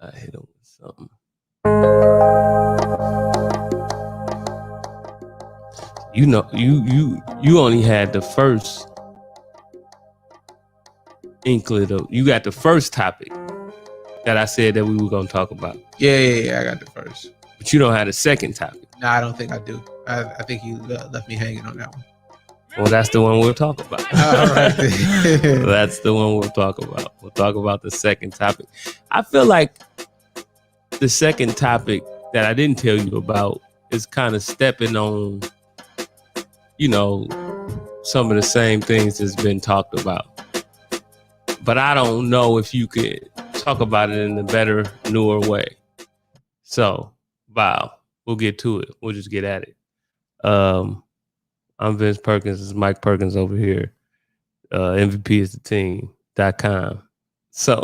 I hit him with something. You know, you only had the first inkling of, you got the first topic that I said that we were going to talk about. Yeah, I got the first. But you don't have the second topic. No, I don't think I do. I think you left me hanging on that one. Well, that's the one we'll talk about. All right. That's the one we'll talk about. We'll talk about the second topic. I feel like the second topic that I didn't tell you about is kind of stepping on, you know, some of the same things that's been talked about. But I don't know if you could talk about it in a better, newer way. So, wow, we'll get to it. We'll just get at it. I'm Vince Perkins. This is Mike Perkins over here. MVP is the team.com. So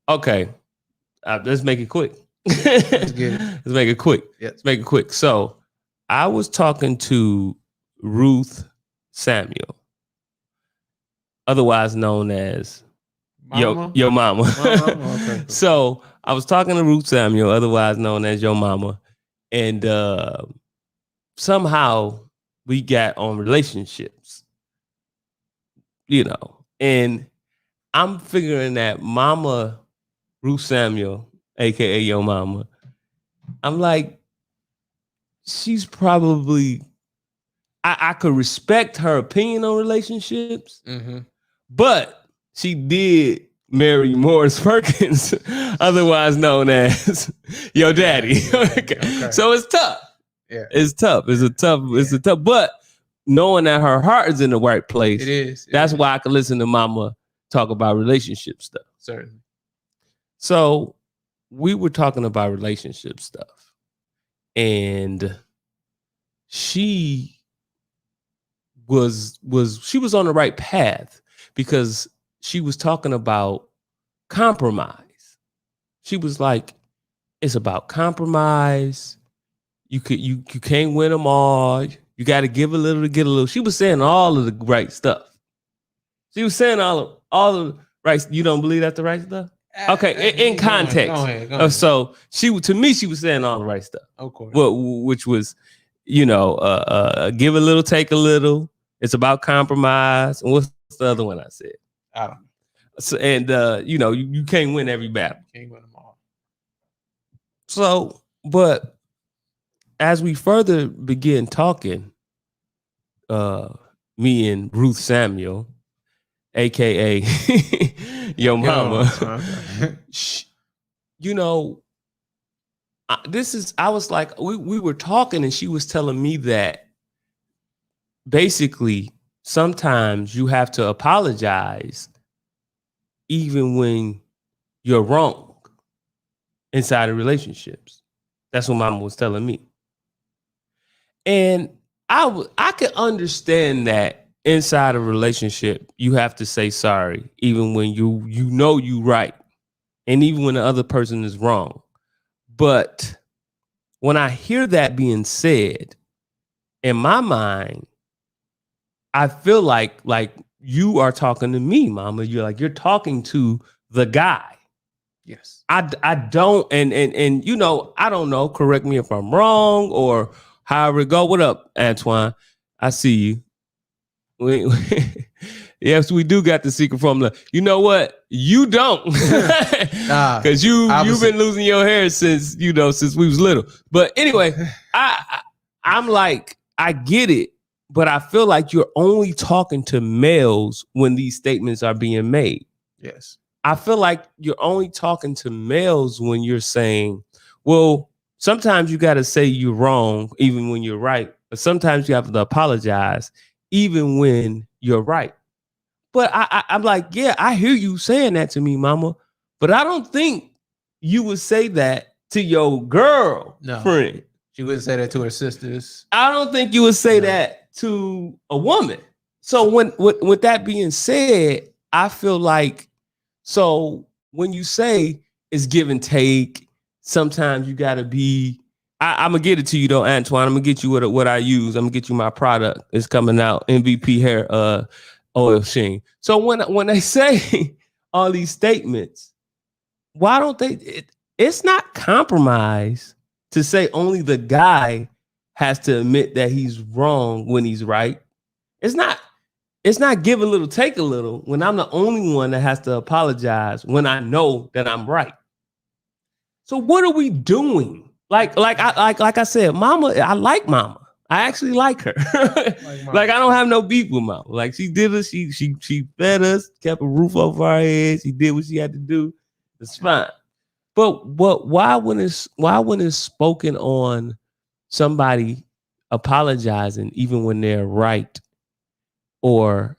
okay. Let's make it quick. Let's make it quick. Yep. Let's make it quick. So I was talking to Ruth Samuel, otherwise known as Mama? Yo Mama. Okay. So I was talking to Ruth Samuel, otherwise known as Yo Mama, and somehow we got on relationships, you know, and I'm figuring that Mama Ruth Samuel, aka Yo Mama, I'm like, she's probably, I could respect her opinion on relationships, but she did marry Morris Perkins, otherwise known as Yo Daddy. Okay. So it's tough. Yeah. It's tough. It's a tough, but knowing that her heart is in the right place, It is. That's why I can listen to Mama talk about relationship stuff. Certainly. So we were talking about relationship stuff, and she was on the right path because she was talking about compromise. She was like, it's about compromise. You can't win them all. You got to give a little to get a little. She was saying all of the right stuff. She was saying all of the right. You don't believe that's the right stuff? Okay, in context. Go ahead. So she was saying all the right stuff. Of course. Well, which was, give a little, take a little. It's about compromise. And what's the other one I said? I don't know. So, and you can't win every battle. You can't win them all. So, but as we further begin talking, me and Ruth Samuel, aka Yo Mama, I was like, we were talking and she was telling me that basically sometimes you have to apologize even when you're wrong inside of relationships. That's what Mama was telling me. And I could understand that inside a relationship, you have to say sorry, even when you know you right. And even when the other person is wrong. But when I hear that being said, in my mind, I feel like you are talking to me, Mama. You're talking to the guy. Yes. I don't, and I don't know, correct me if I'm wrong or however it go. What up, Antoine? I see you. Yes, we do got the secret formula. You know what? You don't. Because you've been losing your hair since we was little. But anyway, I'm like, I get it, but I feel like you're only talking to males when these statements are being made. Yes. I feel like you're only talking to males when you're saying, well, sometimes you got to say you're wrong, even when you're right. But sometimes you have to apologize, even when you're right. But I'm like, yeah, I hear you saying that to me, Mama. But I don't think you would say that to your girlfriend. She wouldn't say that to her sisters. I don't think you would say that to a woman. So with that being said, I feel like, so when you say it's give and take, sometimes you got to be, I'm going to get it to you though, Antoine. I'm going to get you what I use. I'm going to get you my product. It's coming out, MVP hair oil sheen. So when they say all these statements, why don't they? It's not compromise to say only the guy has to admit that he's wrong when he's right. It's not give a little, take a little when I'm the only one that has to apologize when I know that I'm right. So what are we doing? Like I said, mama, I like mama. I actually like her. Like I don't have no beef with mama. Like she did us, she fed us, kept a roof over our heads, she did what she had to do. It's fine. But why when it's spoken on somebody apologizing even when they're right or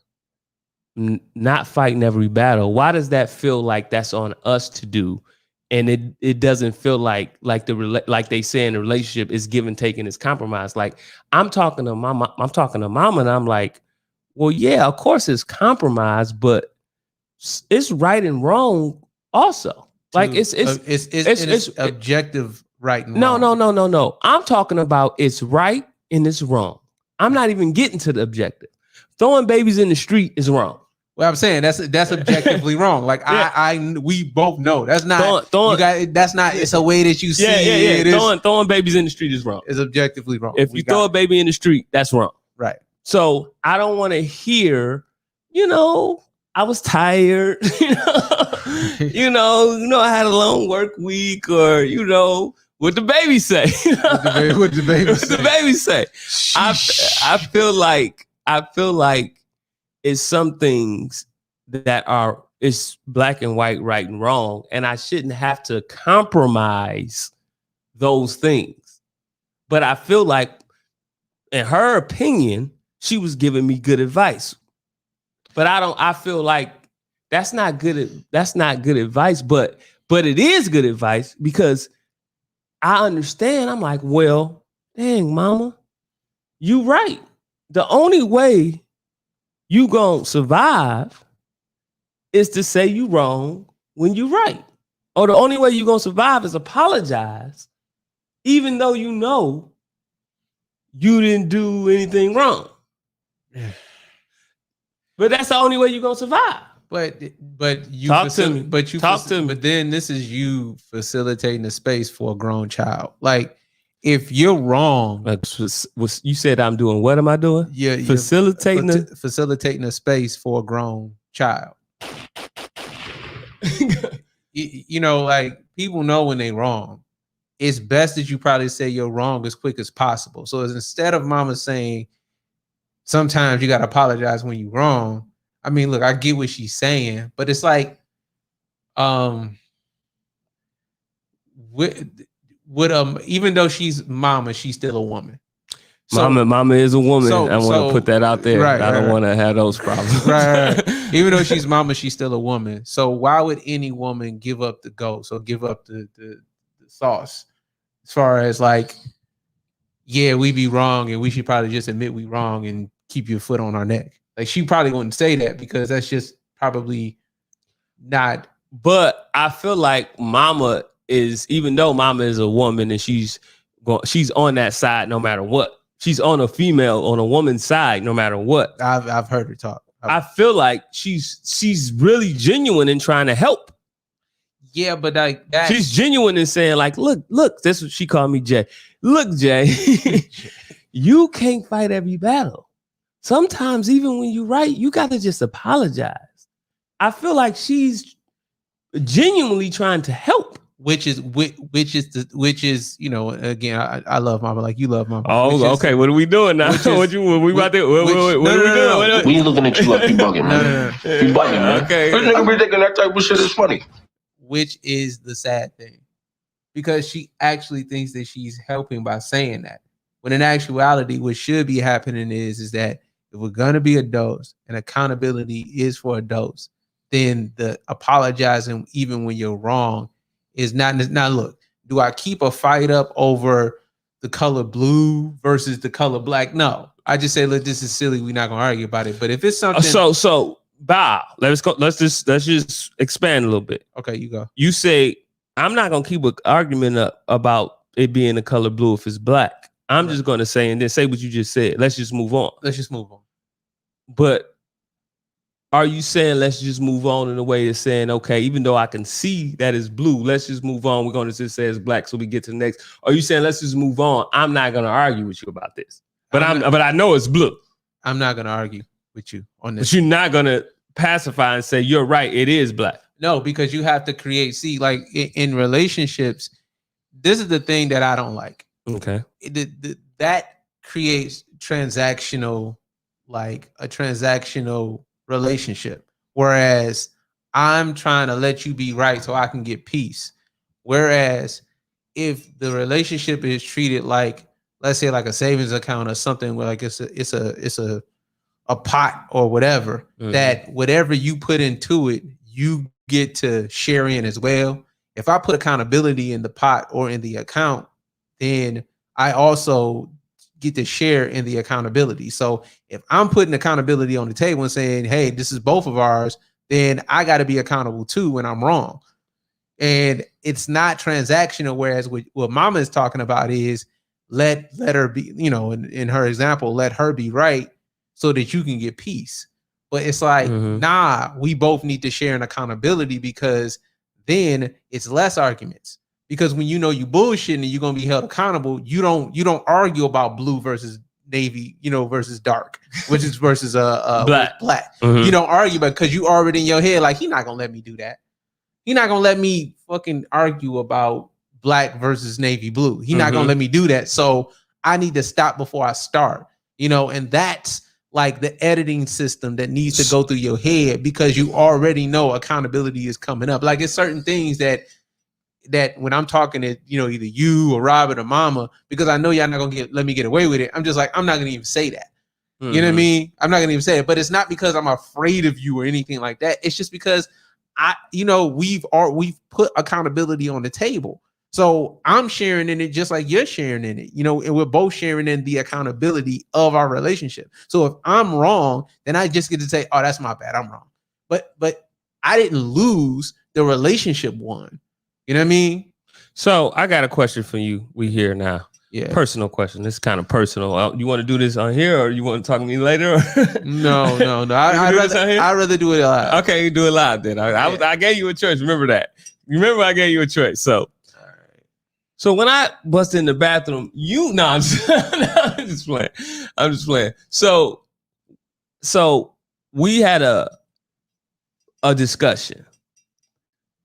not fighting every battle, why does that feel like that's on us to do? And it doesn't feel like they say in the relationship is give and take and it's compromise. Like I'm talking to mama and I'm like, well, yeah, of course it's compromise, but it's right and wrong also. Like it's objective right and wrong. No. I'm talking about it's right and it's wrong. I'm not even getting to the objective. Throwing babies in the street is wrong. Well, I'm saying that's objectively wrong. Like yeah. we both know that's not. That's not. It's a way that you see it. Throwing babies in the street is wrong. It's objectively wrong. If you throw a baby in the street, that's wrong. Right. So I don't want to hear. I was tired. I had a long work week, or what the baby say. What the baby say. I feel like it's some things that it's black and white, right and wrong, and I shouldn't have to compromise those things. But I feel like, in her opinion, she was giving me good advice. But I feel like that's not good advice, but it is good advice because I understand. I'm like, well, dang, mama, you right. The only way you gonna survive is to say you wrong when you right. Or the only way you gonna survive is apologize, even though you know you didn't do anything wrong. But that's the only way you're gonna survive. But you talk to me. But then this is you facilitating a space for a grown child. Like if you're wrong, you said I'm doing. What am I doing? Yeah, facilitating a space for a grown child. Like people know when they're wrong. It's best that you probably say you're wrong as quick as possible. So instead of mama saying, sometimes you got to apologize when you're wrong. I mean, look, I get what she's saying, but it's like, even though she's mama, she's still a woman. So, mama is a woman. I want to put that out there. Right, I don't want to have those problems. Right. Even though she's mama, she's still a woman. So why would any woman give up the ghost or give up the sauce? As far as like, yeah, we be wrong and we should probably just admit we wrong and keep your foot on our neck. Like she probably wouldn't say that because that's just probably not. But I feel like mama is, even though mama is a woman and she's on that side no matter what. She's on a woman's side no matter what. I've heard her talk. I feel like she's really genuine in trying to help. Yeah, but like that, she's genuine in saying like, look, that's what she called me, Jay. Look, Jay, you can't fight every battle. Sometimes even when you're right, you got to just apologize. I feel like she's genuinely trying to help. Which is again, I love mama like you love mama. Oh, okay. What are we doing now? What we about to? What are we doing? We ain't looking at you like you bugging, man. You bugging, man. Okay. This nigga be thinking that type of shit is funny. Which is the sad thing, because she actually thinks that she's helping by saying that. When in actuality, what should be happening is that if we're gonna be adults and accountability is for adults, then the apologizing even when you're wrong is not. Now, look, do I keep a fight up over the color blue versus the color black? No, I just say, look, this is silly. We're not gonna argue about it. But if it's something, so Bow, let's go. Let's just expand a little bit. Okay, you go. You say I'm not gonna keep an argument up about it being the color blue if it's black. I'm just gonna say, and then say what you just said. Let's just move on. Let's just move on. But are you saying let's just move on in a way of saying, okay, even though I can see that it's blue, let's just move on. We're going to just say it's black so we get to the next. Are you saying let's just move on? I'm not going to argue with you about this. But but I know it's blue. I'm not going to argue with you on this. But you're not going to pacify and say, you're right, it is black. No, because you have to create, like in relationships, this is the thing that I don't like. Okay. That creates transactional, like a transactional relationship. Whereas I'm trying to let you be right so I can get peace. Whereas if the relationship is treated like, let's say like a savings account or something where like it's a pot or whatever, that whatever you put into it, you get to share in as well. If I put accountability in the pot or in the account, then I also get to share in the accountability. So if I'm putting accountability on the table and saying, hey, this is both of ours, then I got to be accountable too when I'm wrong. And it's not transactional. Whereas what Mama is talking about is let her be, in her example, let her be right so that you can get peace. But it's like, nah, we both need to share in accountability, because then it's less arguments. Because when you bullshitting and you're gonna be held accountable, you don't argue about blue versus navy, versus dark, which is versus black. You don't argue about, because you already in your head like, he's not gonna let me do that. He's not gonna let me fucking argue about black versus navy blue. He's not gonna let me do that. So I need to stop before I start. And that's like the editing system that needs to go through your head, because you already know accountability is coming up. Like it's certain things that when I'm talking to, either you or Robert or Mama, because I know y'all not gonna let me get away with it, I'm just like, I'm not gonna even say that. You know what I mean? I'm not gonna even say it. But it's not because I'm afraid of you or anything like that. It's just because we've put accountability on the table. So I'm sharing in it just like you're sharing in it, and we're both sharing in the accountability of our relationship. So if I'm wrong, then I just get to say, oh, that's my bad, I'm wrong. But I didn't lose, the relationship won. You know what I mean? So I got a question for you. We here now. Yeah. Personal question. This is kind of personal. You want to do this on here, or you want to talk to me later? No. I'd rather do it live. Okay, you do it live then. I gave you a choice. Remember that. Remember I gave you a choice. So when I bust in the bathroom, I'm just playing. I'm just playing. So we had a discussion.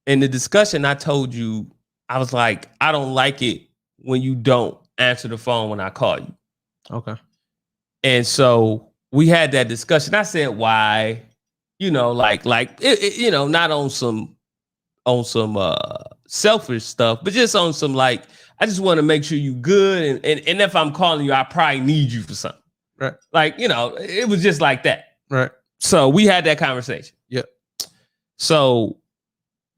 In the discussion, I told you, I was like, I don't like it when you don't answer the phone when I call you. Okay. And so we had that discussion. I said, why? Not on some selfish stuff, but just on some like, I just want to make sure you good. And if I'm calling you, I probably need you for something. Right. Like, it was just like that. Right. So we had that conversation. Yep. So,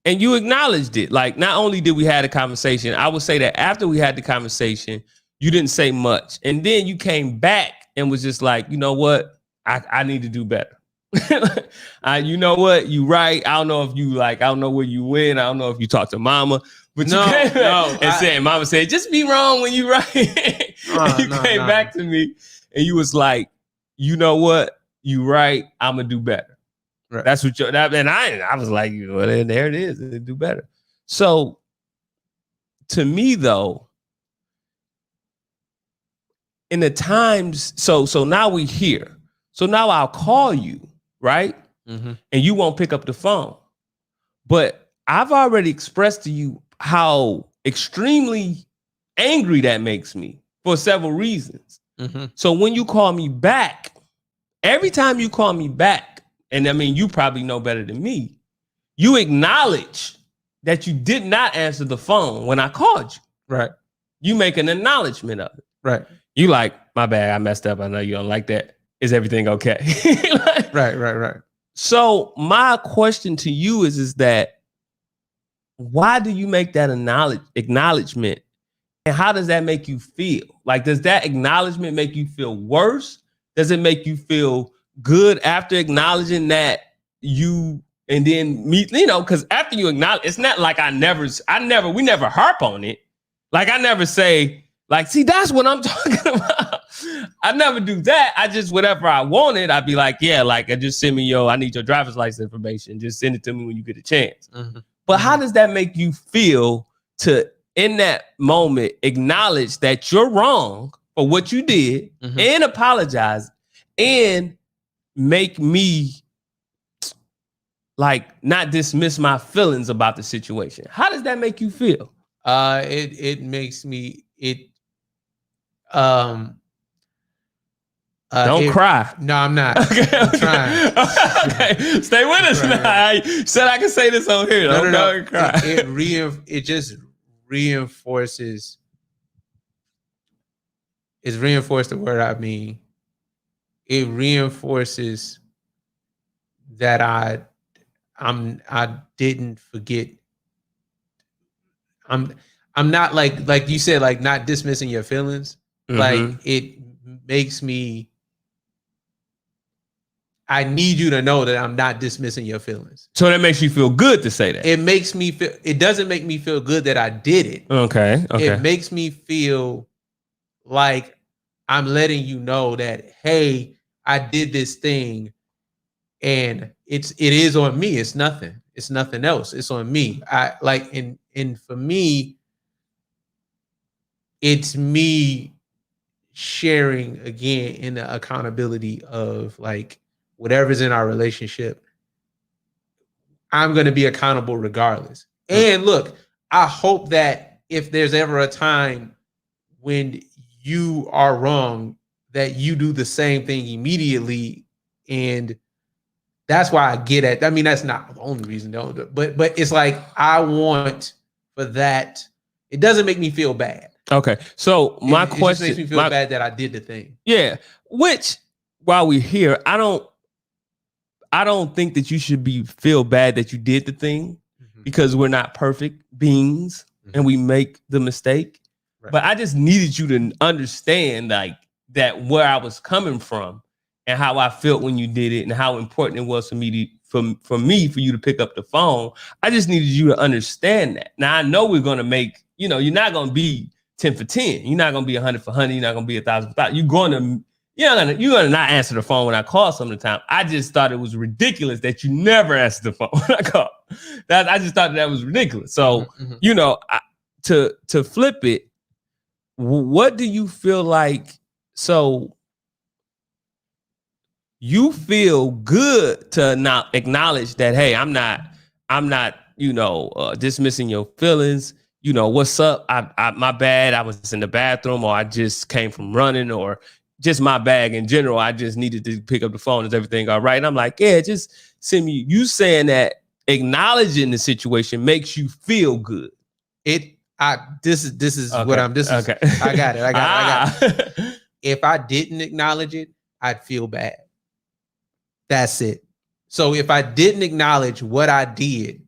and you acknowledged it. Like, not only did we have a conversation, I would say that after we had the conversation, you didn't say much. And then you came back and was just like, you know what? I need to do better. You know what? You right. I don't know if you I don't know where you went. I don't know if you talked to Mama, but you came Mama said, just be wrong when you right. And you came back to me and you was like, you know what? You right. I'm gonna do better. Right. That's what and I was like, well, there it is. Do better. So to me though, in the times, so now we here. So now I'll call you, right? And you won't pick up the phone. But I've already expressed to you how extremely angry that makes me for several reasons. So when you call me back, every time you call me back, and I mean, you probably know better than me, you acknowledge that you did not answer the phone when I called you. Right. You make an acknowledgement of it. Right. You like, my bad, I messed up. I know you don't like that. Is everything okay? Right. So my question to you is that why do you make that acknowledgement? And how does that make you feel? Like, does that acknowledgement make you feel worse? Does it make you feel good after acknowledging that you, and then me, because after you acknowledge, it's not like we never harp on it. Like, I never say, like, see, that's what I'm talking about. I never do that. I just, whatever I wanted, I'd be like, yeah, like, just send me I need your driver's license information. Just send it to me when you get a chance. Mm-hmm. But how does that make you feel to, in that moment, acknowledge that you're wrong for what you did and apologize and make me like not dismiss my feelings about the situation? How does that make you feel? It makes me don't cry. No, I'm not. Okay, I'm trying. Okay, stay with us now. I said I can say this on here. Don't cry. It just reinforces. It's reinforced the word I mean. It reinforces that I didn't forget. I'm not like you said, like not dismissing your feelings. Like it makes me. I need you to know that I'm not dismissing your feelings. So that makes you feel good to say that. It makes me feel. It doesn't make me feel good that I did it. Okay. It makes me feel like I'm letting you know that, hey, I did this thing, and it is on me. It's nothing. It's nothing else. It's on me. I like and for me, it's me sharing again in the accountability of like whatever's in our relationship. I'm going to be accountable regardless. And look, I hope that if there's ever a time when you are wrong, that you do the same thing immediately. And that's why I get at. I mean, that's not the only reason, but it's like I want for that. It doesn't make me feel bad. Okay, so my question, it just makes me feel bad that I did the thing. Yeah, which while we're here, I don't think that you should feel bad that you did the thing because we're not perfect beings and we make the mistake. Right. But I just needed you to understand like that where I was coming from and how I felt when you did it and how important it was for me for you to pick up the phone. I just needed you to understand that. Now I know we're gonna make, you're not gonna be 10 for 10. You're not gonna be 100 for 100. You're not gonna be 1,000 for 1,000. You're gonna not answer the phone when I call some of the time. I just thought it was ridiculous that you never answer the phone when I call. I just thought that was ridiculous. So to flip it, what do you feel like? So you feel good to not acknowledge that, hey, I'm not dismissing your feelings. What's up? My bad. I was in the bathroom, or I just came from running, or just my bag in general. I just needed to pick up the phone. Is everything all right? And I'm like, yeah, just send me. You saying that acknowledging the situation makes you feel good. This is okay. what I'm. This is. Okay. I got it. If I didn't acknowledge it, I'd feel bad. That's it. So if I didn't acknowledge what I did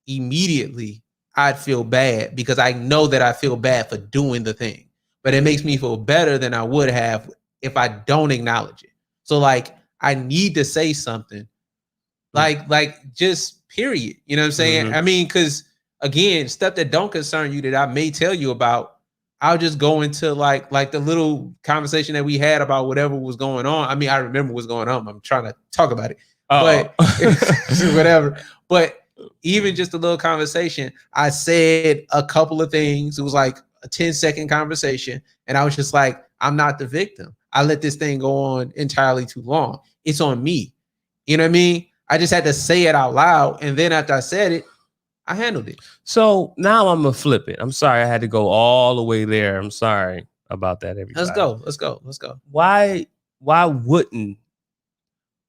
immediately, I'd feel bad because I know that I feel bad for doing the thing. But it makes me feel better than I would have if I don't acknowledge it. So like I need to say something. Like just period. You know what I'm saying? I mean, because again, stuff that don't concern you that I may tell you about, I'll just go into like the little conversation that we had about whatever was going on. I mean, I remember what's going on. I'm trying to talk about it. But whatever. But even just a little conversation, I said a couple of things. It was like a 10-second conversation. And I was just like, I'm not the victim. I let this thing go on entirely too long. It's on me. You know what I mean? I just had to say it out loud. And then after I said it, I handled it. So now I'm going to flip it. I'm sorry I had to go all the way there. I'm sorry about that, everybody. Let's go. Why wouldn't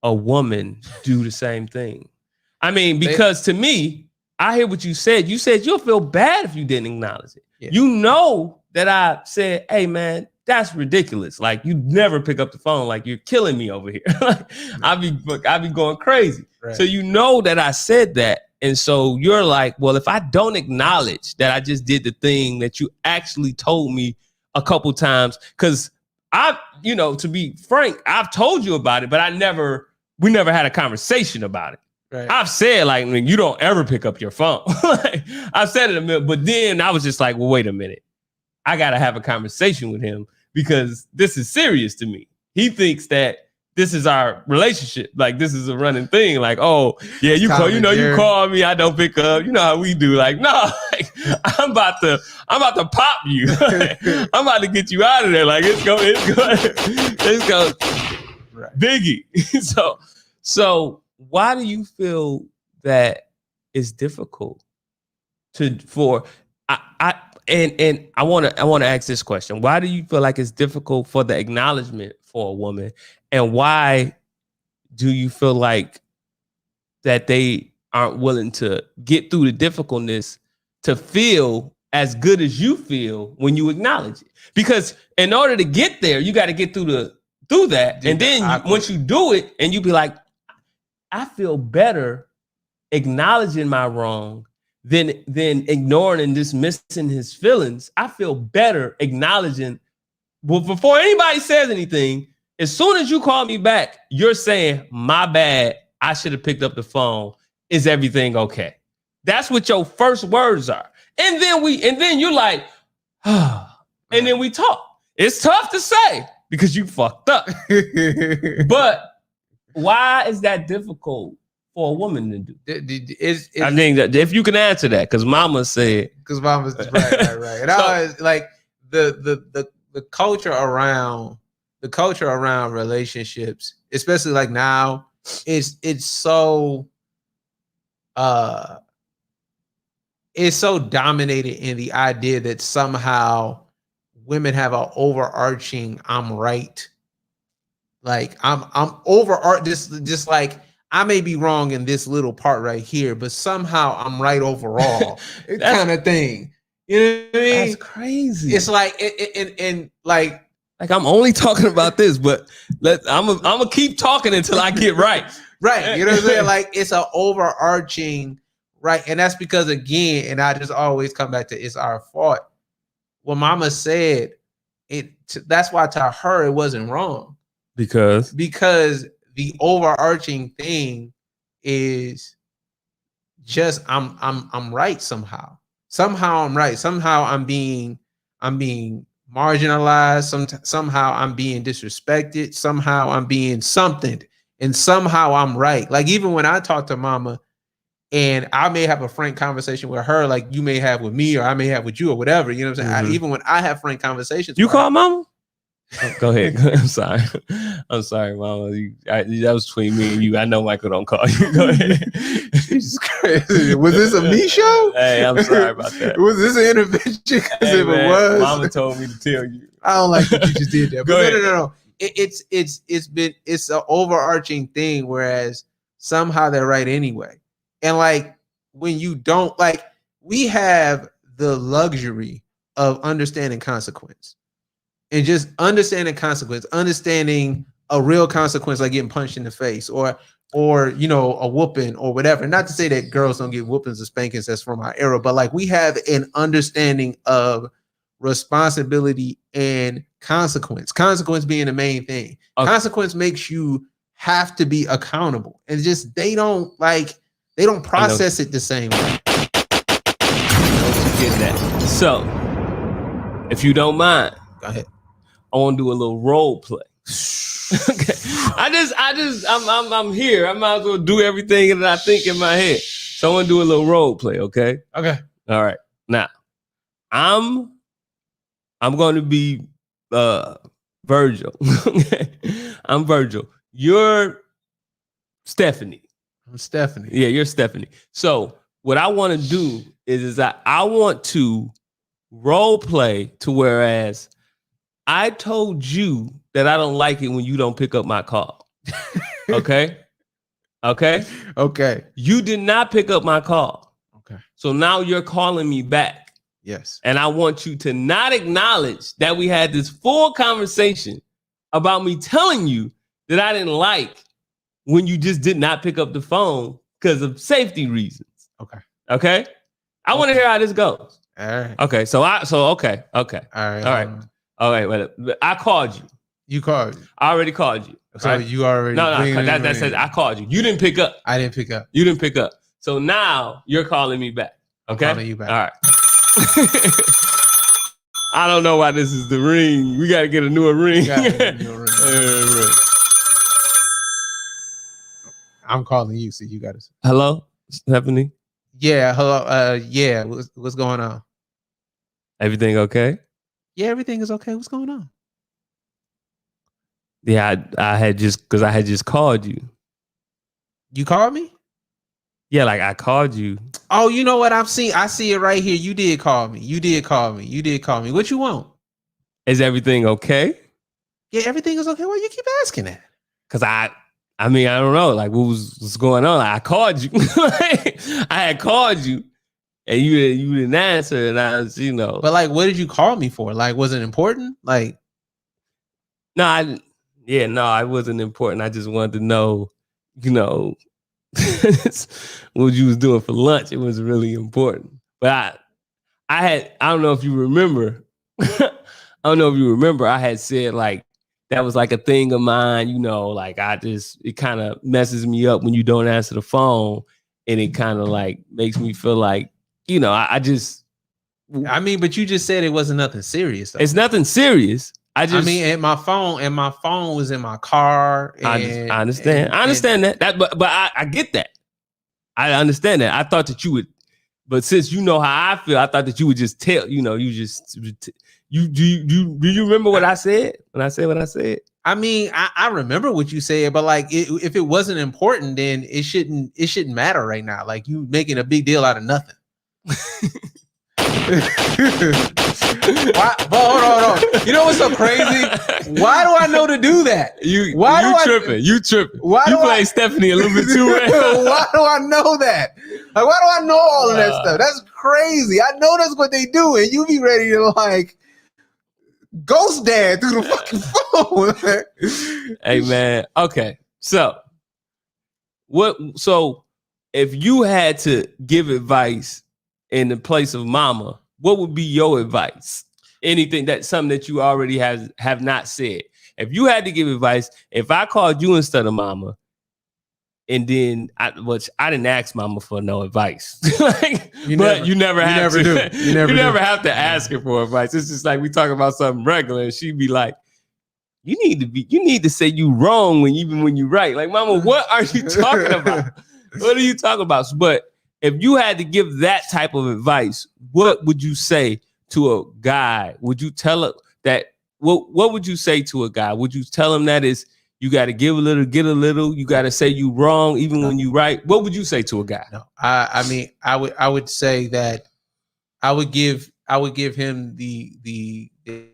a woman do the same thing? I mean, because to me, I hear what you said. You said you'll feel bad if you didn't acknowledge it. Yeah. You know that I said, hey, man, that's ridiculous. Like, you never pick up the phone. Like, you're killing me over here. Like, I'll be going crazy. Right. So you know that I said that. And so you're like, well, if I don't acknowledge that I just did the thing that you actually told me a couple times, because to be frank, I've told you about it, but we never had a conversation about it. Right. I've said, like, you don't ever pick up your phone. Like, I've said it a minute, but then I was just like, well, wait a minute. I got to have a conversation with him because this is serious to me. He thinks that this is our relationship. Like, this is a running thing. Like, oh, yeah, you call, you call me, I don't pick up. You know how we do. Like, no, like, I'm about to pop you. I'm about to get you out of there. Like, it's go. Right. Biggie. So why do you feel that it's difficult I want to ask this question. Why do you feel like it's difficult for the acknowledgement for a woman? And why do you feel like that they aren't willing to get through the difficultness to feel as good as you feel when you acknowledge it? Because in order to get there, you got to get through that. And then once you do it and you be like, I feel better acknowledging my wrong than ignoring and dismissing his feelings. I feel better acknowledging. Well, before anybody says anything, as soon as you call me back, you're saying, my bad, I should have picked up the phone. Is everything okay? That's what your first words are. And then you're like, and then we talk. It's tough to say because you fucked up. But why is that difficult for a woman to do? I think that if you can answer that, because Mama said. Because Mama's right. And I was like the culture around relationships, especially like now, it's so dominated in the idea that somehow women have an overarching I'm right. Like I'm just like I may be wrong in this little part right here, but somehow I'm right overall. kind of thing. You know what I mean? That's crazy. It's like and like I'm only talking about this, but I'm gonna keep talking until I get right. Right. You know what I'm saying? Like it's an overarching right. And that's because again, and I just always come back to it's our fault. What Mama said, that's why to her it wasn't wrong. Because the overarching thing is just I'm right somehow. Somehow I'm right. Somehow I'm being marginalized. Somehow I'm being disrespected. Somehow I'm being something. And somehow I'm right. Like even when I talk to Mama and I may have a frank conversation with her, like you may have with me, or I may have with you or whatever, you know what I'm saying? Even when I have frank conversations. You call Mama? Oh, go ahead. I'm sorry. Mama. That was between me and you. I know Michael don't call you. Go ahead. Jesus Christ. Was this a me show? Hey, I'm sorry about that. Was this an intervention? Because if it was, Mama told me to tell you. I don't like that you just did that. Go ahead. No. It's an overarching thing, whereas somehow they're right anyway. And like when you don't, like we have the luxury of understanding consequence. And just understanding consequence, understanding a real consequence like getting punched in the face or you know, a whooping or whatever. Not to say that girls don't get whoopings or spankings, that's from our era, but like we have an understanding of responsibility and consequence. Consequence being the main thing. Okay. Consequence makes you have to be accountable. And just they don't process it the same way. Get that. So if you don't mind, go ahead. I want to do a little role play. Okay. I'm here. I might as well do everything that I think in my head. So I want to do a little role play, okay? Okay. All right. Now, I'm going to be Virgil. I'm Virgil. You're Stephanie. I'm Stephanie. Yeah, you're Stephanie. So what I want to do is I want to role play to whereas I told you that I don't like it when you don't pick up my call. Okay? You did not pick up my call. Okay. So now you're calling me back. Yes. And I want you to not acknowledge that we had this full conversation about me telling you that I didn't like when you just did not pick up the phone because of safety reasons. Okay? I want to hear how this goes. All right. Okay. Okay. All right. All right. Wait. I called you. You called. I already called you. So right? you already. No. That says I called you. You didn't pick up. I didn't pick up. You didn't pick up. So now you're calling me back. Okay. I'm calling you back. All right. I don't know why this is the ring. We got to get a newer ring. I'm calling you, so you got to. Hello, Stephanie? Yeah, hello. Yeah, what's going on? Everything okay? Yeah, everything is okay. What's going on? Yeah, I had just called you. You called me? Yeah, like I called you. Oh, you know what? I see it right here. You did call me. What you want? Is everything okay? Yeah, everything is okay. Why you keep asking that? Because I mean, I don't know. Like, what's going on? Like, I called you. I had called you, and you didn't answer, and I was, But like, what did you call me for? Like, was it important? Like, no, I wasn't important. I just wanted to know, what you was doing for lunch. It was really important. But I don't know if you remember. I had said like that was like a thing of mine, like it kind of messes me up when you don't answer the phone, and it kind of like makes me feel like, I mean, but you just said it wasn't nothing serious. It's nothing serious. And my phone was in my car. I understand. I understand that. But I get that. I understand that. I thought that you would, but since you know how I feel, I thought that you would just tell. Do you remember what I said when I said what I said? I mean, I remember what you said, but like, if it wasn't important, then it shouldn't matter right now. Like, you making a big deal out of nothing. Why, but hold on. You know what's so crazy? Why do I know to do that? You tripping. Why you play Stephanie a little bit too well. Why do I know that? Like, why do I know all of that stuff? That's crazy. I know that's what they do, and you be ready to like ghost dad through the fucking phone. Hey man, okay. So if you had to give advice in the place of mama, what would be your advice? Something that you already have not said. If you had to give advice, if I called you instead of mama, and then I didn't ask mama for no advice. You never have to ask her for advice. It's just like we talk about something regular, and she'd be like, you need to say you wrong even when you right. Like, mama, what are you talking about? What are you talking about? But if you had to give that type of advice, what would you say to a guy? Would you tell him that? What would you say to a guy? Would you tell him that is you got to give a little, get a little. You got to say you wrong even when you right. What would you say to a guy? No, I mean, I would say that I would give him the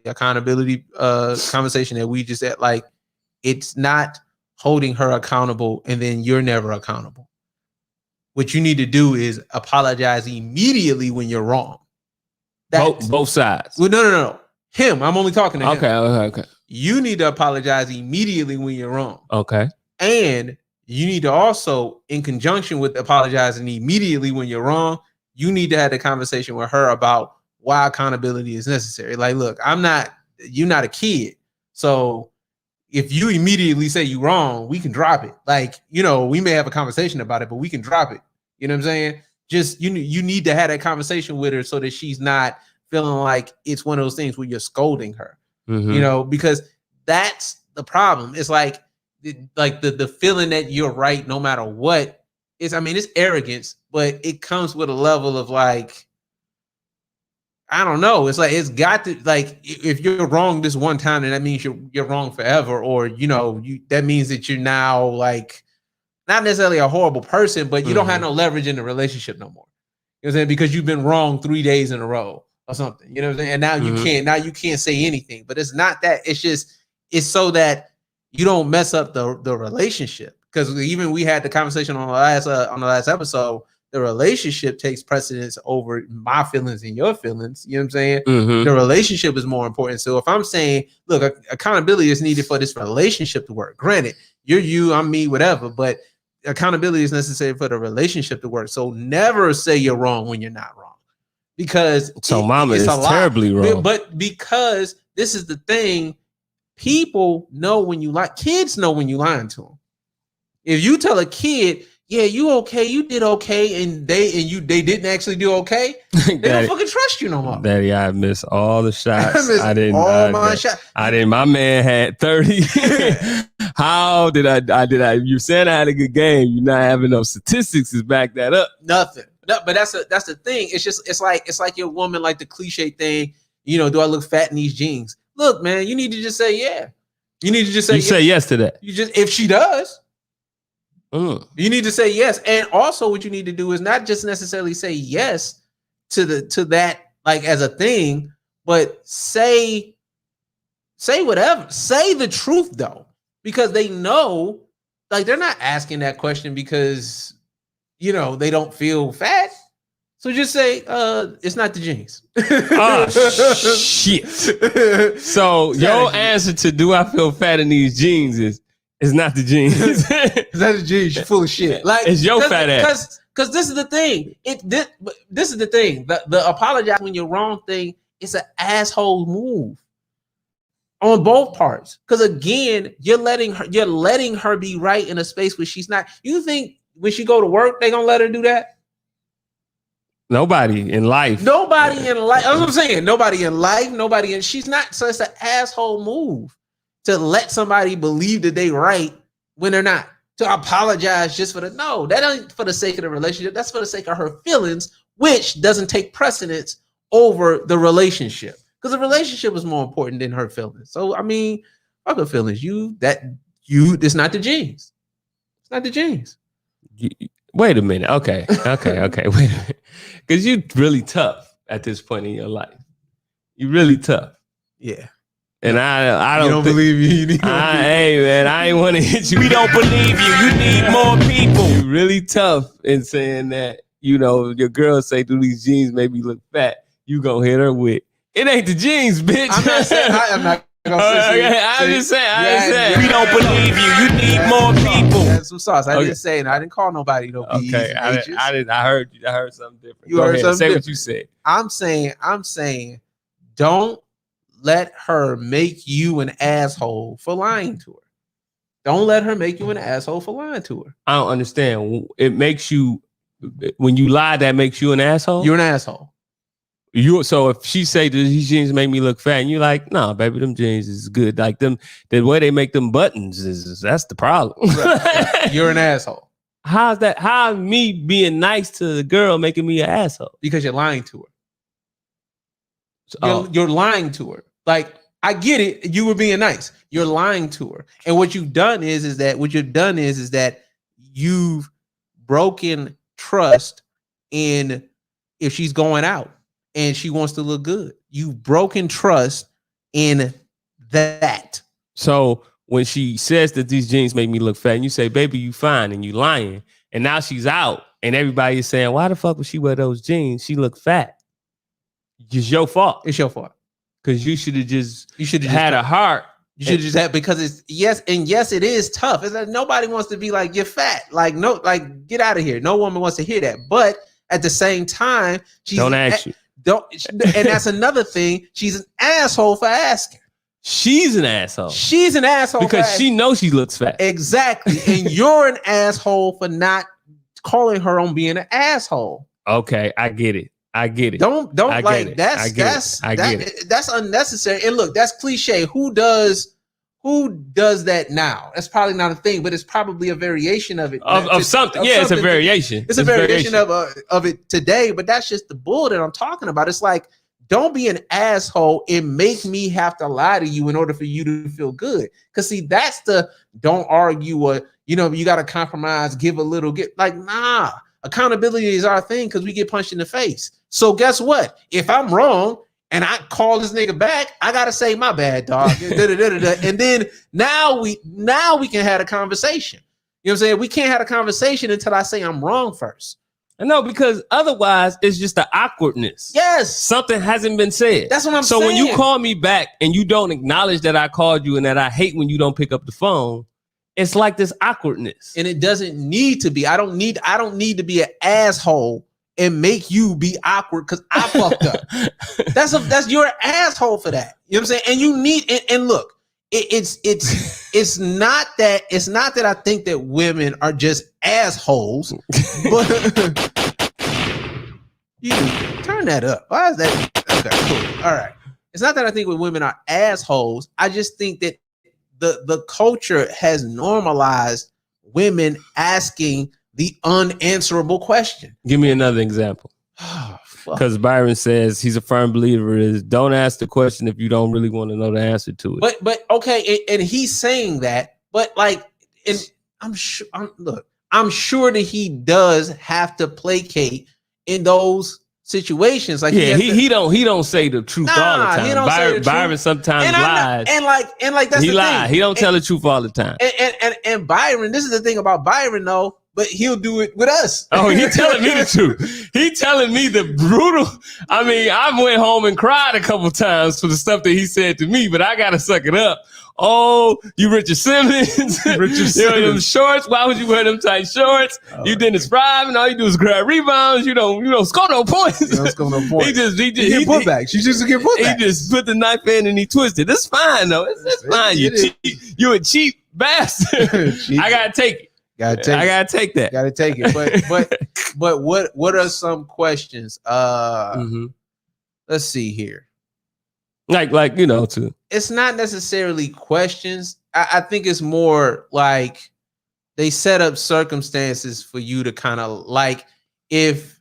accountability conversation that we just had. Like, it's not holding her accountable and then you're never accountable. What you need to do is apologize immediately when you're wrong. Both sides. Well, no. Him. I'm only talking to him. Okay. You need to apologize immediately when you're wrong. Okay. And you need to also, in conjunction with apologizing immediately when you're wrong, you need to have a conversation with her about why accountability is necessary. Like, look, you're not a kid. So if you immediately say you're wrong, we can drop it. Like, we may have a conversation about it, but we can drop it. You know what I'm saying? Just, you need to have that conversation with her so that she's not feeling like it's one of those things where you're scolding her, because that's the problem. It's like the feeling that you're right no matter what. It's arrogance, but it comes with a level of like, I don't know. It's like, it's got to, like, if you're wrong this one time, then that means you're wrong forever. Or, that means that you're now like, not necessarily a horrible person, but you don't have no leverage in the relationship no more. You know what I'm saying? Because you've been wrong 3 days in a row or something. You know what I'm saying? And now you can't say anything. But it's not that. It's so that you don't mess up the relationship. Because even we had the conversation on the last episode, the relationship takes precedence over my feelings and your feelings. You know what I'm saying? The relationship is more important. So if I'm saying, look, accountability is needed for this relationship to work. Granted, you're you, I'm me, whatever, but accountability is necessary for the relationship to work. So never say you're wrong when you're not wrong. Because mama is terribly wrong. But because this is the thing, people know when you lie. Kids know when you lying to them. If you tell a kid, yeah, you okay, you did okay, and they didn't actually do okay, they don't fucking trust you no more. Daddy, I missed all the shots. I didn't. My man had 30. How did I? You said I had a good game. You're not having no statistics to back that up. Nothing. No, but that's the thing. It's like your woman, like the cliche thing. You know, do I look fat in these jeans? Look, man, you need to just say yeah. You need to just say say yes to that. You just, if she does. You need to say yes. And also what you need to do is not just necessarily say yes to that like as a thing, but say whatever. Say the truth though, because they know, like, they're not asking that question because, you know, they don't feel fat. So just say, it's not the jeans. Oh, shit. So your answer to do I feel fat in these jeans is it's not the jeans. It's not the jeans. You're full of shit. Like, it's your fat ass. Because this is the thing. This is the thing. The apologize when you're wrong thing is an asshole move on both parts. Because again, you're letting her be right in a space where she's not. You think when she go to work, they gonna let her do that? Nobody in life. Nobody in life. That's what I'm saying. Nobody in life. She's not. So it's an asshole move to let somebody believe that they right when they're not. To apologize just for that ain't for the sake of the relationship. That's for the sake of her feelings, which doesn't take precedence over the relationship. Because the relationship is more important than her feelings. So I mean, fuck her feelings. It's not the jeans. It's not the jeans. Wait a minute. Okay. Wait a minute. Because you're really tough at this point in your life. You're really tough. Yeah. And I don't believe you. Hey man, I ain't want to hit you. We don't believe you. You need more people. You're really tough in saying that, you know, your girl say, do these jeans make me look fat? You gonna hit her with, it ain't the jeans, bitch. I'm not saying I'm not I'm just saying. We don't believe you. You need more people. That's some sauce. I didn't say it. I didn't call nobody no B's. Okay, I heard something different. You heard something different. What you said. I'm saying, don't let her make you an asshole for lying to her. Don't let her make you an asshole for lying to her. I don't understand. It makes you, when you lie, that makes you an asshole? You're an asshole. So if she say these jeans make me look fat, and you're like, no, baby, them jeans is good. Like the way they make them buttons that's the problem. Right. You're an asshole. How's that? How me being nice to the girl making me an asshole? Because you're lying to her. You're lying to her. Like, I get it. You were being nice. You're lying to her. And what you've done is that you've broken trust in if she's going out and she wants to look good. You've broken trust in that. So when she says that these jeans make me look fat, and you say, baby, you fine, and you lying, and now she's out, and everybody is saying, why the fuck would she wear those jeans? She look fat. It's your fault. It's your fault. Because you should have just had a heart. You should just have, because it's yes, it is tough. It's like nobody wants to be like, you're fat. Like, no, like, get out of here. No woman wants to hear that. But at the same time, don't ask you. And that's another thing. She's an asshole for asking. She's an asshole. She's an asshole because she knows she looks fat. Exactly. And you're an asshole for not calling her on being an asshole. Okay, I get it. Don't like that's unnecessary. And look, that's cliche. Who does that now? That's probably not a thing, but it's probably a variation of it. Of something. Yeah, it's a variation. It's a variation of it today, but that's just the bull that I'm talking about. It's like, don't be an asshole and make me have to lie to you in order for you to feel good. Because see, that's the don't argue or, you know, you got to compromise, give a little, get like, nah. Accountability is our thing because we get punched in the face. So guess what? If I'm wrong and I call this nigga back, I gotta say my bad, dog. And then now we can have a conversation. You know what I'm saying? We can't have a conversation until I say I'm wrong first. I know, because otherwise it's just the awkwardness. Yes. Something hasn't been said. That's what I'm saying. So when you call me back and you don't acknowledge that I called you and that I hate when you don't pick up the phone, it's like this awkwardness. And it doesn't need to be. I don't need to be an asshole and make you be awkward because I fucked up. That's you're an asshole for that. You know what I'm saying? And you need and look, it's not that I think that women are just assholes, but you turn that up. Why is that? Okay, cool. All right. It's not that I think women are assholes. I just think that the culture has normalized women asking the unanswerable question. Give me another example. Because Byron says he's a firm believer is don't ask the question if you don't really want to know the answer to it. But okay, and he's saying that, but like, and I'm sure that he does have to placate in those situations. Like he don't say the truth all the time. He don't say the truth. Byron sometimes lies. And like that's he the lies. thing. He don't tell the truth all the time. And Byron, this is the thing about Byron though, but he'll do it with us. Oh, he telling me the truth. He telling me the brutal. I mean, I went home and cried a couple times for the stuff that he said to me, but I gotta suck it up. Oh, you Richard Simmons. You know, them shorts. Why would you wear them tight shorts? You Dennis Rodman. All you do is grab rebounds. You don't score no points. You don't score no points. He get putbacks. You just get putbacks. He just put the knife in and he twisted. That's fine though. It's fine. You a cheap bastard. I gotta take it. I gotta take that. Gotta take it. But what are some questions? Let's see here. Like you know, too. It's not necessarily questions. I think it's more like they set up circumstances for you to kind of like if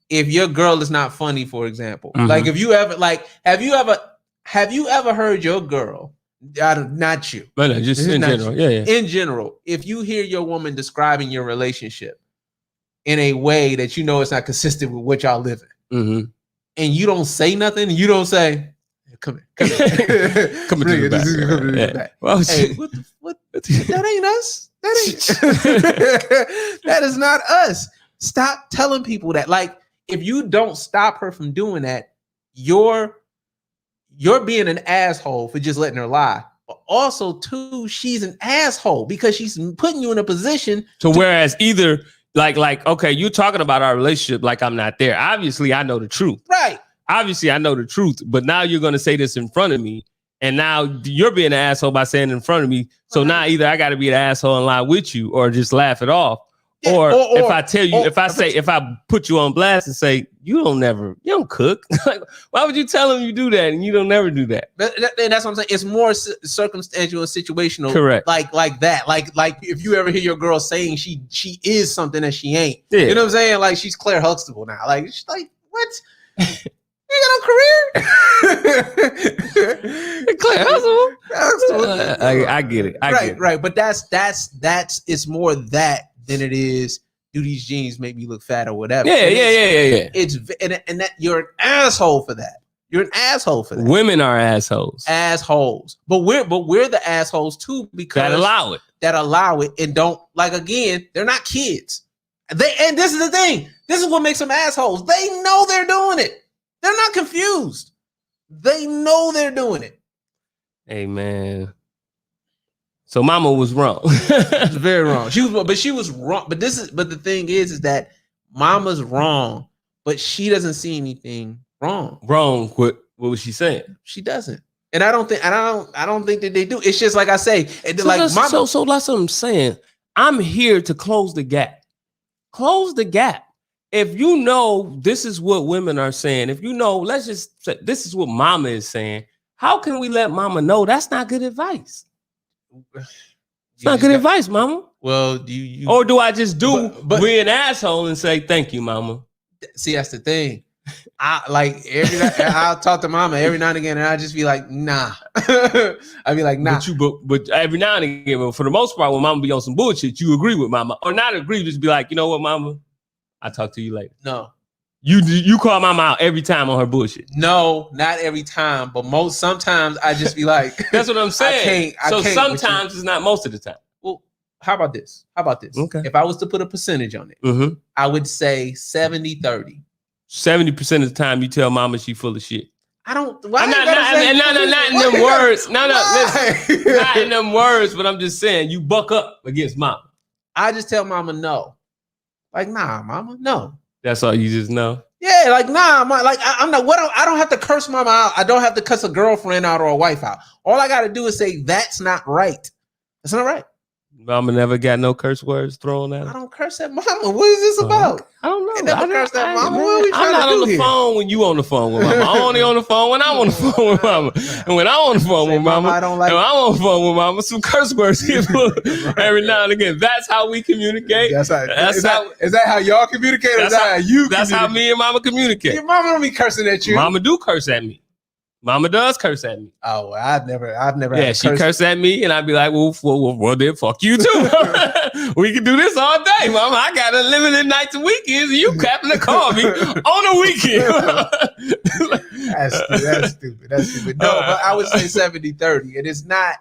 your girl is not funny, for example. Like if you ever like have you ever heard your girl? Not you. But no, just in general. Yeah. In general, if you hear your woman describing your relationship in a way that you know it's not consistent with what y'all live in, and you don't say nothing, you don't say, come here. Come to the back. Well, hey, what? That ain't us. That is not us. Stop telling people that. Like, if you don't stop her from doing that, you're being an asshole for just letting her lie. But also, too, she's an asshole because she's putting you in a position to whereas either like, okay, you're talking about our relationship like I'm not there. Obviously, I know the truth. Right. Obviously, I know the truth, but now you're going to say this in front of me, and now you're being an asshole by saying it in front of me. So now either I got to be an asshole and lie with you, or just laugh it off. Yeah, or if I tell you, if I put you on blast and say you don't cook, like why would you tell him you do that and you don't never do that? That's what I'm saying. It's more circumstantial and situational. Correct. Like that. Like if you ever hear your girl saying she is something that she ain't. Yeah. You know what I'm saying? Like she's Claire Huxtable now. Like she's like what? You got no career? Claire Huxtable. I get it. Right. But that's it's more that than it is. Do these jeans make me look fat or whatever? Yeah. It's and that you're an asshole for that. You're an asshole for that. Women are assholes. But we're the assholes too because that allow it and don't like again. They're not kids. And this is the thing. This is what makes them assholes. They know they're doing it. They're not confused. They know they're doing it. Hey man. So mama was wrong. She was very wrong. She was wrong. But the thing is that mama's wrong, but she doesn't see anything wrong. Wrong. What was she saying? She doesn't. And I don't think that they do. It's just like I say, mama. So that's what I'm saying. I'm here to close the gap. Close the gap. If you know this is what women are saying, if you know, let's just say this is what mama is saying, how can we let mama know that's not good advice? It's not good advice, mama. Well, do you or do I just be an asshole and say thank you, mama? See, that's the thing. I'll talk to mama every now and again, and I'll just be like, nah. I'll be like, nah. But every now and again, but for the most part, when mama be on some bullshit, you agree with mama. Or not agree, just be like, you know what, mama? I'll talk to you later. No. You call mama out every time on her bullshit. No, not every time, but sometimes I just be like, that's what I'm saying. I can't sometimes it's not most of the time. Well, how about this? Okay. If I was to put a percentage on it, I would say 70-30. 70% of the time you tell mama she full of shit. I don't. Not in them words. Listen, not in them words. But I'm just saying you buck up against mama. I just tell mama no. Like, nah, mama, no. That's all you just know? Yeah, like nah, I'm not. I don't have to curse mama out. I don't have to cuss a girlfriend out or a wife out. All I got to do is say that's not right. That's not right. Mama never got no curse words thrown at her. I don't curse at mama. What is this about? I don't know. I never cursed at mama. Man, What are we trying I'm not to do on the here? phone when you on the phone with mama. I'm only on the phone when I'm on the phone with mama. And when I'm on the phone Say, with mama, I don't like. and I'm on the phone with mama, some curse words every now and again. That's how we communicate. Is that how y'all communicate? Or is that how you? That's how me and mama communicate. Your mama don't be cursing at you. Mama do curse at me. Mama does curse at me. Oh, well, I've never. Yeah, she cursed at me, and I'd be like, well, then fuck you too. We can do this all day, mama. I got unlimited nights and weekends, and you happen to call me on a weekend. That's stupid. No, but I would say 70-30. And it's not.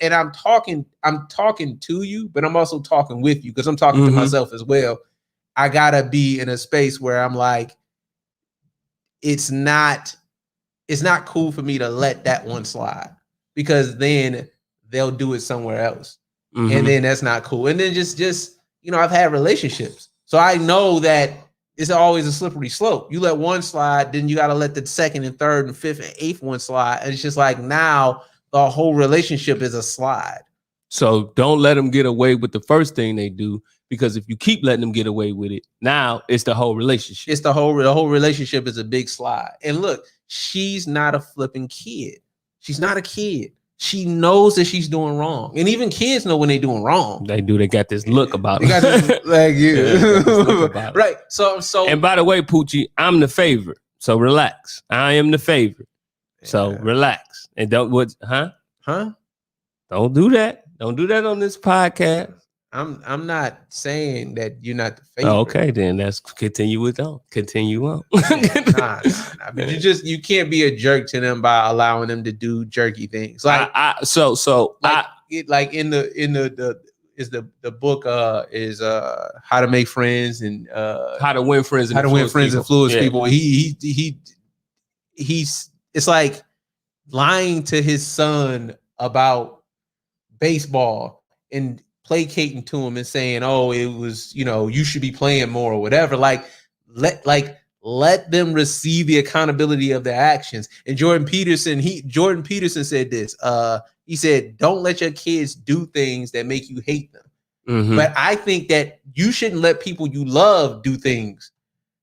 And I'm talking to you, but I'm also talking with you because I'm talking to myself as well. I gotta be in a space where I'm like, it's not cool for me to let that one slide because then they'll do it somewhere else. And then that's not cool. And then just, I've had relationships. So I know that it's always a slippery slope. You let one slide, then you got to let the second and third and fifth and eighth one slide. And it's just like now the whole relationship is a slide. So don't let them get away with the first thing they do, because if you keep letting them get away with it, now it's the whole relationship. It's the whole relationship is a big slide. And look, she's not a flipping kid. She's not a kid. She knows that she's doing wrong. And even kids know when they're doing wrong. They do. They got this look about it. They got this, like, yeah. Right. So. And by the way, Poochie, I'm the favorite. So relax. I am the favorite. So relax. And don't Huh? Don't do that. Don't do that on this podcast. I'm not saying that you're not the favorite. Okay, then let's continue on. Continue on. Nah. But you can't be a jerk to them by allowing them to do jerky things. Like in the book is How to Make Friends and How to Win Friends and Influence People. He's it's like lying to his son about baseball and placating to him and saying, "Oh, it was, you should be playing more or whatever." Let them receive the accountability of their actions. And Jordan Peterson said this. He said, "Don't let your kids do things that make you hate them." But I think that you shouldn't let people you love do things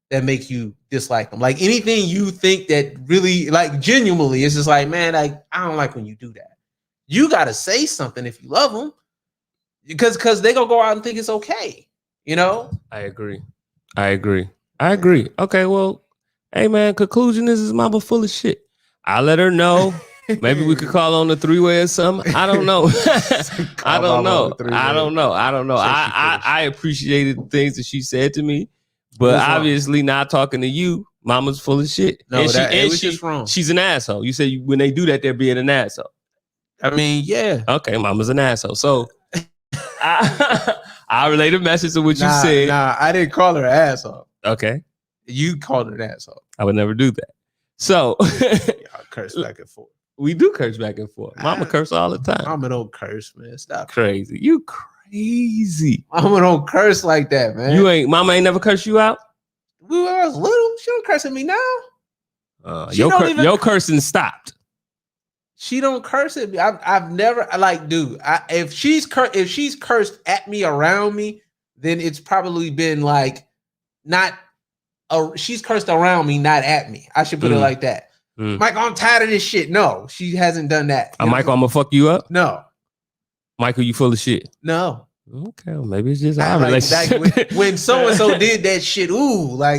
that make you dislike them. Like anything you think that really, like, genuinely, it's just like, man, I don't like when you do that. You got to say something if you love them. Because they gonna go out and think it's okay, I agree. Okay, well, hey man, conclusion is mama full of shit. I let her know. Maybe we could call on the three-way or something. I don't know. I don't know. I appreciated the things that she said to me, but obviously not talking to you. Mama's full of shit. No, it was just wrong. She's an asshole. You said when they do that, they're being an asshole. I mean, yeah. Okay, mama's an asshole. So. I relate a message to what you said. I didn't call her an asshole. Okay. You called her an asshole. I would never do that. So y'all curse back and forth. We do curse back and forth. Mama curse all the time. Mama don't curse, man. Stop. Crazy. You crazy. Mama don't curse like that, man. Mama ain't never cursed you out? We were little. She don't curse at me now. Your cursing stopped. She don't curse at me. I've never dude. If she's cursed at me around me, then it's probably been like she's cursed around me, not at me. I should put it like that. Michael, I'm tired of this shit. No, she hasn't done that. Michael, I'm gonna fuck you up. No, Michael, you full of shit. No. Okay, well, maybe it's just our relationship. When so and so did that shit,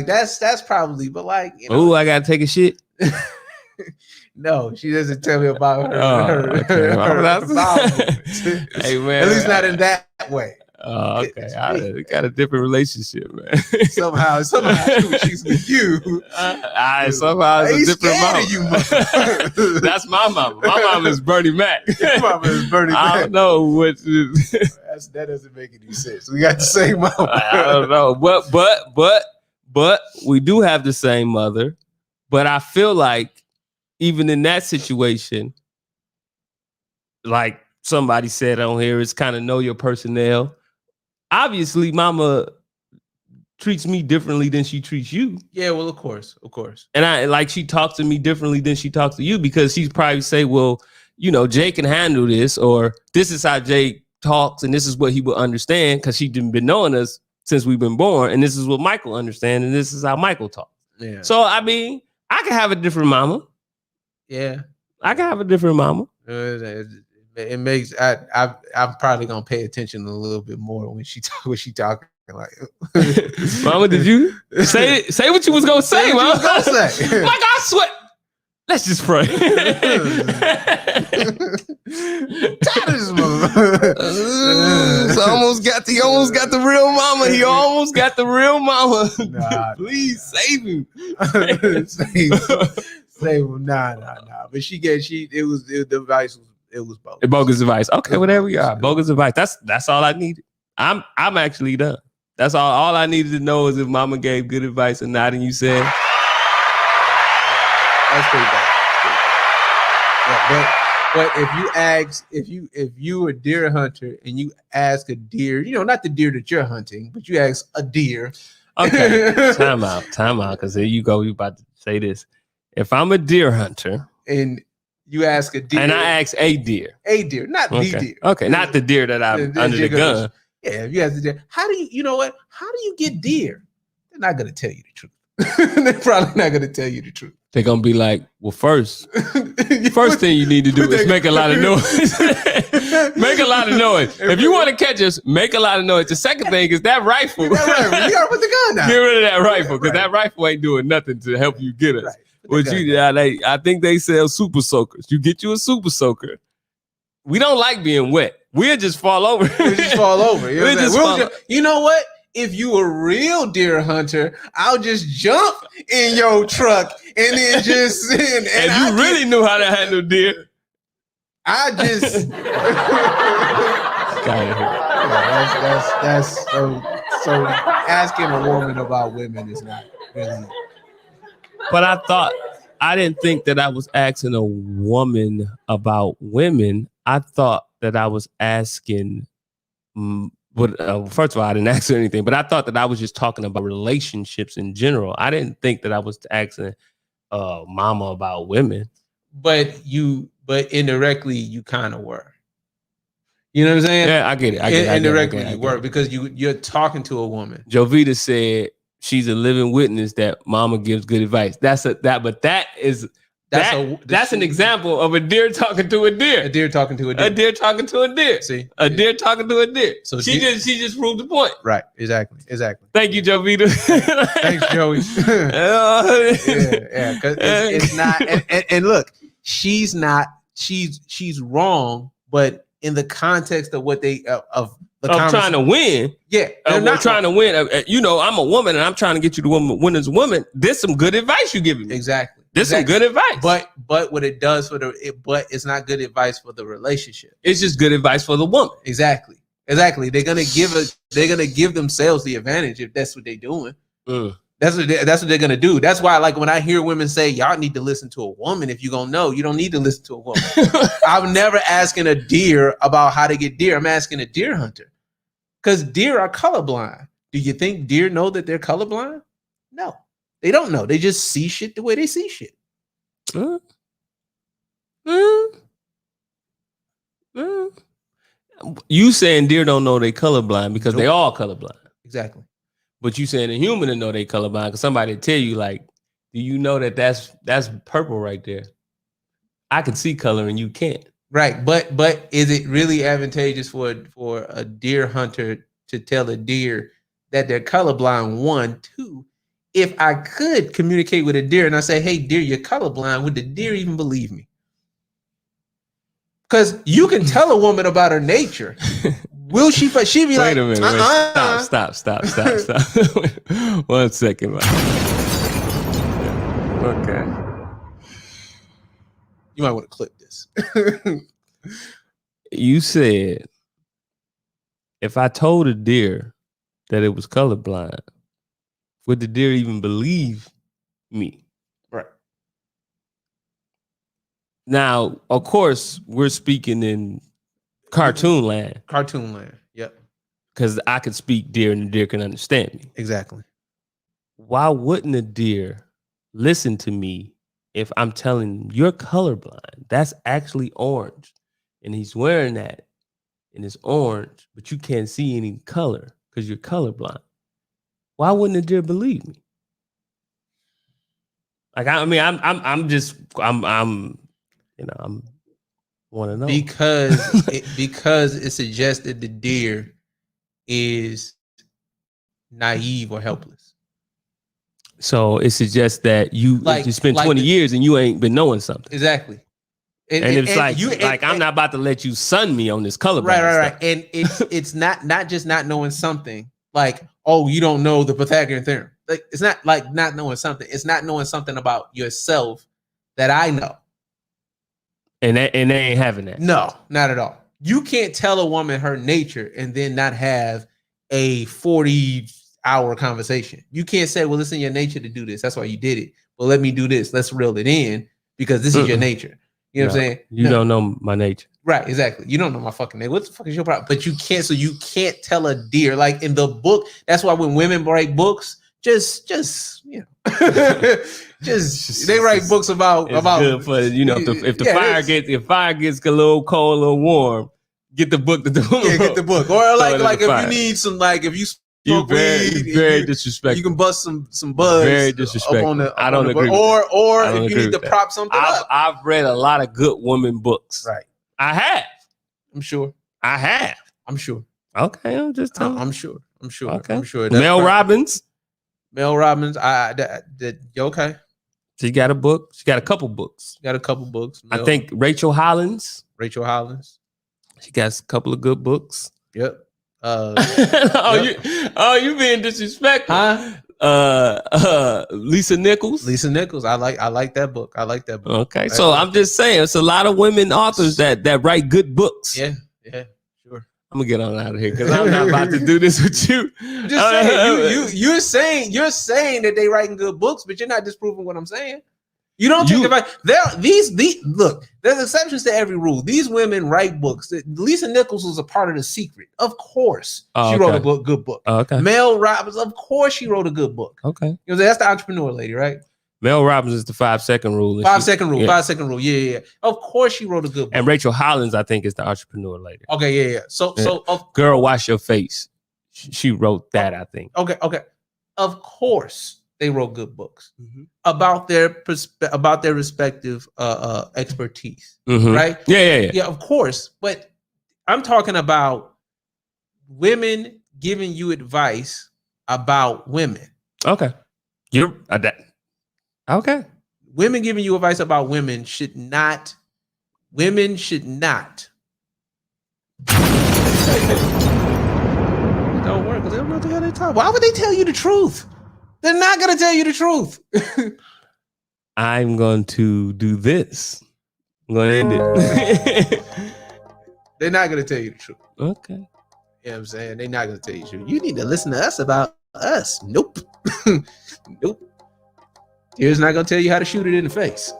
that's probably. But I gotta take a shit. No, she doesn't tell me about her. Hey man, at least not in that way. Oh, okay. We got a different relationship, man. somehow she's with you. Somehow it's a different mama. That's my mama. My mama is Bernie Mac. Your mama is Bernie Mac. I don't know what. That doesn't make any sense. We got the same mama. I don't know, but we do have the same mother. But I feel like even in that situation, like somebody said on here, it's kind of know your personnel. Obviously, mama treats me differently than she treats you. Yeah, well, of course. And she talks to me differently than she talks to you, because she's probably say, well, Jay can handle this, or this is how Jay talks, and this is what he will understand, because she's been knowing us since we've been born, and this is what Michael understands, and this is how Michael talks. Yeah. So I mean, I can have a different mama. Yeah, I can have a different mama. It makes I'm probably gonna pay attention a little bit more when she talking like. Mama, did you say what you was gonna say, Mama? Like I swear. Let's just pray. So almost got the real mama. He almost got the real mama. Nah, please save him. Save him. Nah. But it was bogus. Bogus advice. Okay, well, there we are. Bogus advice. That's all I needed. I'm actually done. That's all. All I needed to know is if Mama gave good advice or not, and you said that's pretty bad. Yeah, but if you a deer hunter and you ask a deer, not the deer that you're hunting, but you ask a deer. Okay, time out, because there you go. You about to say this. If I'm a deer hunter and you ask a deer, and I ask a deer, not the deer. Okay, not the deer that I'm under the gun. Yeah, if you ask the deer, how do you get deer? They're not gonna tell you the truth. They're probably not gonna tell you the truth. They're gonna be like, well, first thing you need to do is make a lot of noise. Make a lot of noise. If you want to catch us, make a lot of noise. The second thing is that rifle. You gotta put the gun down. Get rid of that rifle, because that rifle ain't doing nothing to help you get us. Right. I think they sell super soakers. You get you a super soaker. We don't like being wet. We'll just fall over. We'll just fall over. You know what? If you a real deer hunter, I'll just jump in your truck and then just and you really knew how to handle deer. I just that's so asking a woman about women is not really. But I didn't think that I was asking a woman about women. I thought that I was asking. First of all, I didn't ask her anything, but I thought that I was just talking about relationships in general. I didn't think that I was asking mama about women. But indirectly, you kind of were. You know what I'm saying? Yeah, I get it. Indirectly, you were, because you're talking to a woman. Jovita said she's a living witness that mama gives good advice. That's an example of a deer talking to a deer. A deer talking to a deer. A deer talking to a deer. See, deer taltalking to a deer. So she just proved the point. Right. Exactly. Thank you, Jovita. Thanks, Joey. Yeah. Because it's not. And look, she's not. She's wrong. But in the context of what they of trying to win. Yeah, I'm not trying to win. I'm a woman, and I'm trying to get you to win as a woman. There's some good advice you giving me. Exactly. This is good advice. But what it does but it's not good advice for the relationship. It's just good advice for the woman. Exactly. They're gonna give themselves the advantage if that's what they're doing. That's what they're gonna do. That's why, like, when I hear women say, y'all need to listen to a woman if you're gonna know, you don't need to listen to a woman. I'm never asking a deer about how to get deer. I'm asking a deer hunter. Because deer are colorblind. Do you think deer know that they're colorblind? No. They don't know. They just see shit the way they see shit. You saying deer don't know they colorblind because they all colorblind. Exactly. But you saying a human to know they colorblind because somebody tell you, like, do you know that that's purple right there? I can see color and you can't. Right. But is it really advantageous for a deer hunter to tell a deer that they're colorblind? 1, 2. If I could communicate with a deer and I say, hey, deer, you're colorblind, would the deer even believe me? Because you can tell a woman about her nature. Will she? She be like, wait a minute. Stop. 1 second. Okay. You might want to clip this. You said, if I told a deer that it was colorblind, would the deer even believe me? Right. Now, of course, we're speaking in cartoon land. Cartoon land. Yep. Because I can speak deer and the deer can understand me. Exactly. why wouldn't a deer listen to me if I'm telling him you're colorblind? That's actually orange. And he's wearing that and it's orange, but you can't see any color because you're colorblind. Why wouldn't a deer believe me? Like, I'm want to know because it suggests that the deer is naive or helpless. So it suggests that you spent 20 years and you ain't been knowing something. Exactly. And it's like I'm not about to let you sun me on this color. Right. And it's not just not knowing something. Like, oh, you don't know the Pythagorean theorem. Like, it's not like not knowing something. It's not knowing something about yourself that I know. And they ain't having that. No, not at all. You can't tell a woman her nature and then not have a 40-hour conversation. You can't say, well, it's in your nature to do this. That's why you did it. Well, let me do this. Let's reel it in because this is your nature. You know what I'm saying? You don't know my nature. Right, exactly. You don't know my fucking name. What the fuck is your problem? But you can't, so you can't tell a deer. Like in the book, that's why when women write books, just you know, just they write books about good for, you know, if fire gets a little cold, a little warm, get the book to do. Yeah, get the book. Or like if you need some, like if you smoke weed, very disrespectful. You can bust some buzz. Very disrespectful. I don't agree. Or if you need to prop something up. I've read a lot of good woman books. Right. I have. I'm sure. I have. I'm sure. Okay, I'm just telling. I'm sure. Okay. I'm sure. Mel Robbins. Okay. She got a book. She got a couple books. I think Rachel Hollins. She got a couple of good books. Yep. You being disrespectful. Huh? Lisa Nichols. I like that book. Okay. So I'm just saying it's a lot of women authors that write good books. Yeah, sure. I'm gonna get on out of here because I'm not about to do this with you. Just saying, you're saying that they writing good books, but you're not disproving what I'm saying. You don't think about these look, there's exceptions to every rule. These women write books. Lisa Nichols was a part of The Secret. Of course, she wrote a good book. Okay. Mel Robbins, of course, she wrote a good book. Okay. You know, that's the entrepreneur lady, right? Mel Robbins is the 5-second rule. 5-second rule. 5-second rule. Yeah. Of course, she wrote a good book. And Rachel Hollins, I think, is the entrepreneur lady. Okay, yeah. So Girl, Wash Your Face. She wrote that, I think. Okay. Of course, they wrote good books about their respective expertise, right? Yeah. Of course, but I'm talking about women giving you advice about women. Okay, you're okay. Women giving you advice about women should not. Women should not. It don't work because they don't know what the hell they talk. Why would they tell you the truth? They're not going to tell you the truth. I'm going to do this. I'm going to end it. They're not going to tell you the truth. Okay. You know what I'm saying? They're not going to tell you the truth. You need to listen to us about us. Nope. Nope. Here's not going to tell you how to shoot it in the face.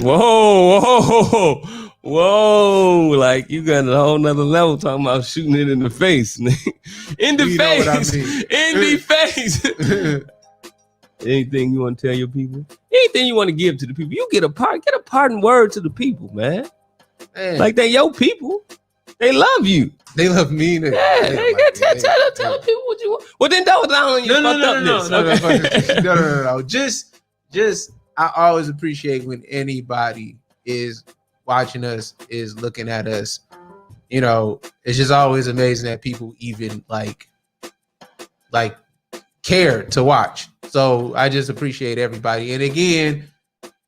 Whoa. Like you got a whole nother level talking about shooting it in the face. In the face. In the face. Anything you want to tell your people? Anything you want to give to the people? You get a parting word to the people, man. Like they your people. They love you. They love me. Tell people what you want. Well, then double down on your No. Just I always appreciate when anybody is watching us, is looking at us. You know, it's just always amazing that people even like care to watch. So I just appreciate everybody. And again,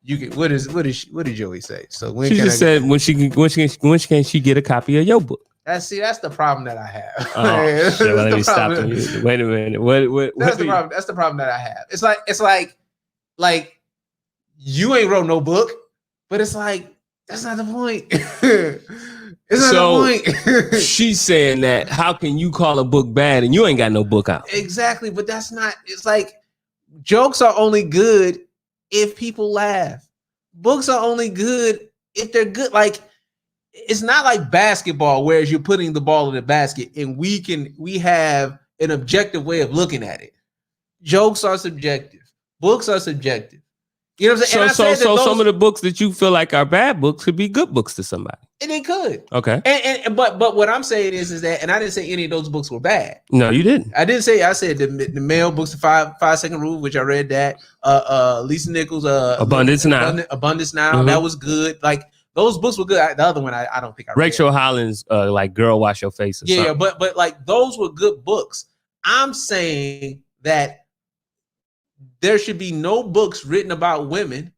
you can what did Joey say? So when she just said when can she get a copy of your book? That's the problem that I have. Oh, shit, well, let me stop you. Wait a minute. What that's the problem. That's the problem that I have. It's like you ain't wrote no book, but it's like that's not the point. It's not the point. She's saying that how can you call a book bad and you ain't got no book out? Exactly, but that's not. It's like jokes are only good if people laugh. Books are only good if they're good. Like it's not like basketball, whereas you're putting the ball in the basket, and we have an objective way of looking at it. jokes are subjective. Books are subjective. You know what I'm saying? So some of the books that you feel like are bad books could be good books to somebody. And it could. Okay. But what I'm saying is that, and I didn't say any of those books were bad. No, you didn't. I didn't say. I said the male books, the 5 second rule, which I read that. Lisa Nichols, Abundance Now. Abundance Now. Mm-hmm. That was good. Like those books were good. The other one, I don't think I read. Rachel Hollis, like Girl Wash Your Face. Or something. but like those were good books. I'm saying that there should be no books written about women,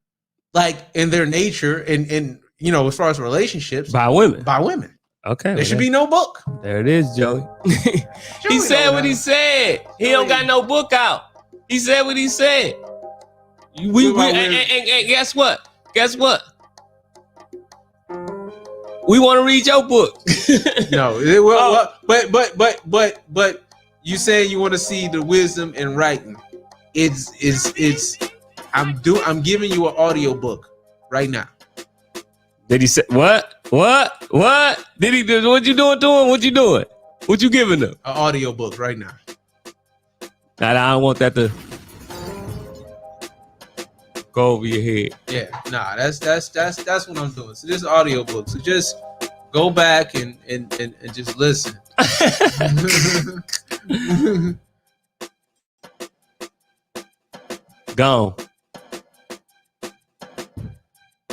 like in their nature and you know, as far as relationships by women. Okay. There should be no book. There it is, Joey. He said what he said. He don't got no book out. He said what he said. And guess what? We want to read your book. No, but you saying you want to see the wisdom in writing. I'm giving you an audio book right now. Did he say what? Did he do? What you doing to him? What you doing? What you giving him? An audio book right now. Nah, I don't want that to go over your head. Yeah, nah, that's what I'm doing. So this is audio book. So just go back and just listen. Gone.